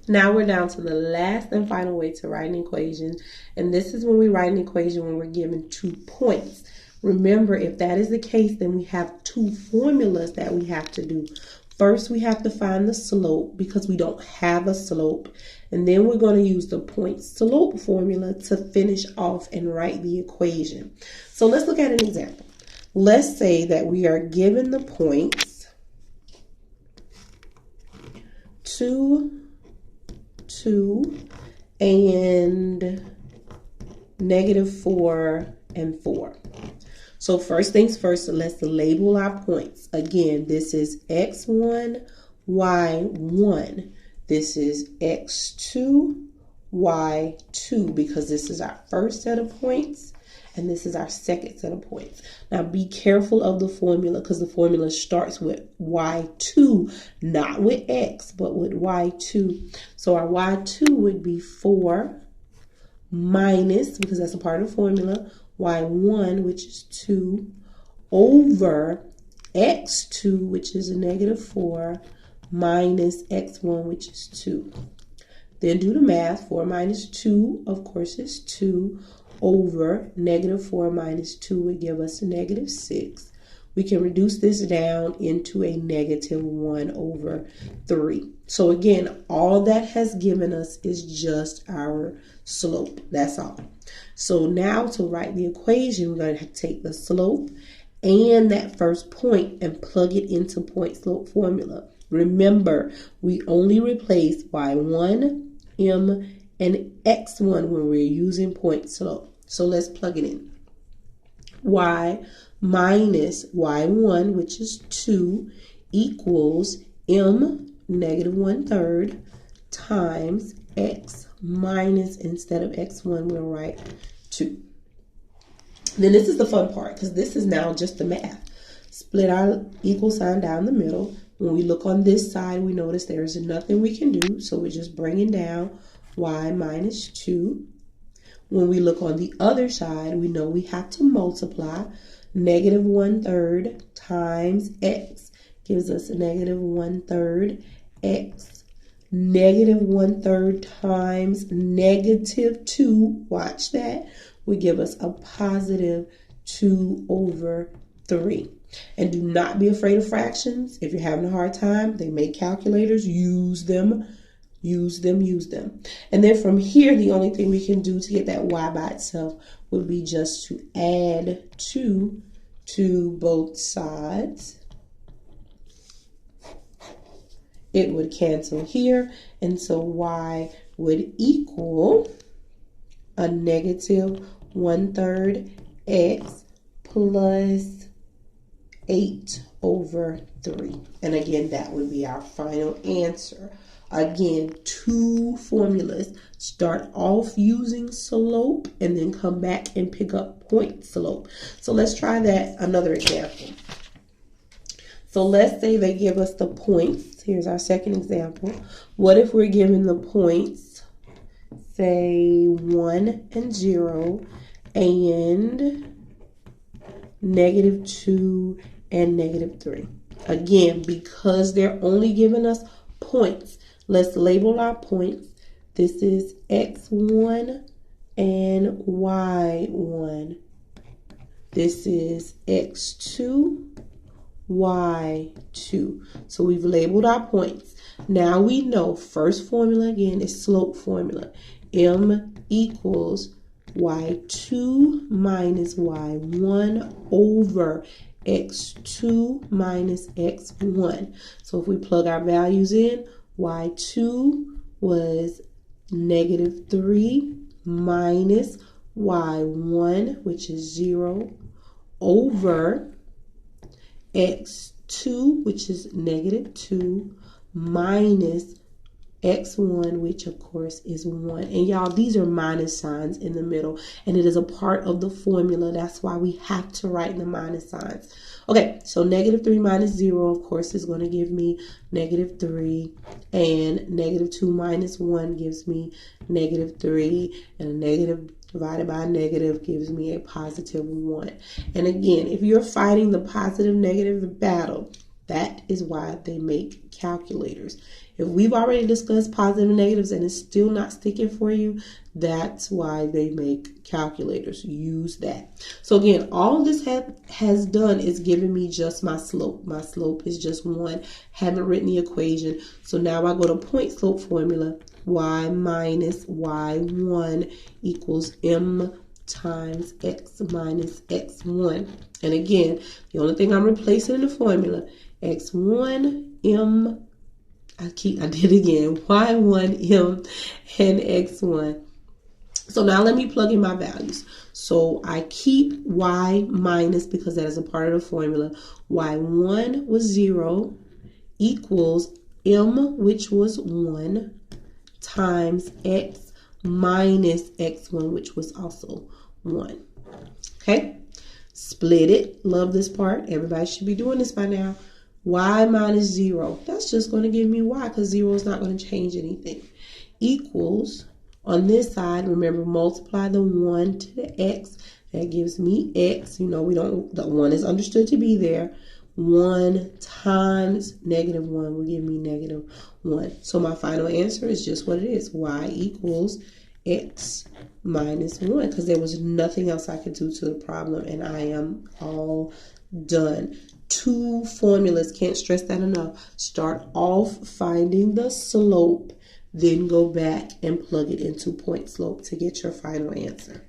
Now we're down to the last and final way to write an equation. And this is when we write an equation when we're given 2 points. Remember, if that is the case, then we have 2 formulas that we have to do. First, we have to find the slope because we don't have a slope. And then we're going to use the point slope formula to finish off and write the equation. So let's look at an example. Let's say that we are given the points 2, 2, and -4 and 4. So first things first, let's label our points. Again, this is x1, y1. This is x2, y2, because this is our first set of points and this is our second set of points. Now be careful of the formula because the formula starts with y2, not with x, but with y2. So our y2 would be 4 minus, because that's a part of the formula, y1, which is 2, over x2, which is a -4, minus x1, which is 2. Then do the math. 4 minus 2, of course, is 2, over -4 minus 2 would give us a -6. We can reduce this down into a -1/3. So again, all that has given us is just our slope. That's all. So now to write the equation, we're going to take the slope and that first point and plug it into point slope formula. Remember, we only replace y1, m, and x1 when we're using point slope. So let's plug it in. Y minus y1, which is 2, equals m (-1/3) times x minus, instead of x1, we'll write 2. Then this is the fun part because this is now just the math. Split our equal sign down the middle. When we look on this side, we notice there's nothing we can do, so we're just bringing down y minus 2. When we look on the other side, we know we have to multiply. (-1/3) times x gives us a (-1/3) x. (-1/3) times -2, watch that, would give us a +2/3. And do not be afraid of fractions. If you're having a hard time, they make calculators. Use them. Use them, use them. And then from here, the only thing we can do to get that y by itself would be just to add 2 to both sides. It would cancel here, and so y would equal a (-1/3) x plus 8/3. And again, that would be our final answer. Again, 2 formulas. Start off using slope and then come back and pick up point slope. So let's try that, another example. So let's say they give us the points. Here's our second example. What if we're given the points, say 1 and 0, and -2 and -3? Again, because they're only giving us points, let's label our points. This is x1 and y1. This is x2, y2. So we've labeled our points. Now we know first formula again is slope formula. M equals y2 minus y1 over x2 minus x1. So if we plug our values in, y2 was -3 minus y1, which is 0, over x2, which is -2, minus x1, which of course is 1. And y'all, these are minus signs in the middle, and it is a part of the formula. That's why we have to write the minus signs. Okay, so -3 minus 0, of course, is going to give me -3, and -2 minus 1 gives me -3, and a negative divided by a negative gives me a +1. And again, if you're fighting the positive negative battle, That is why they make calculators. If we've already discussed positive and negatives and it's still not sticking for you, that's why they make calculators. Use that. So again, all this has done is given me just my slope. My slope is just 1. Haven't written the equation. So now I go to point slope formula. Y minus y1 equals m times x minus x1. And again, the only thing I'm replacing in the formula, x1 m, I did it again, y1 m and x1. So now let me plug in my values. So I keep y minus because that is a part of the formula. Y1 was 0 equals m, which was 1, times x minus x1, which was also 1. Okay, split it. Love this part. Everybody should be doing this by now. Y minus 0. That's just going to give me y because 0 is not going to change anything. Equals, on this side, remember, multiply the 1 to the x. That gives me x. You know, the 1 is understood to be there. 1 times negative 1 will give me negative 1. So my final answer is just what it is. Y equals x minus 1 because there was nothing else I could do to the problem and I am all done. 2 formulas, can't stress that enough. Start off finding the slope, then go back and plug it into point slope to get your final answer.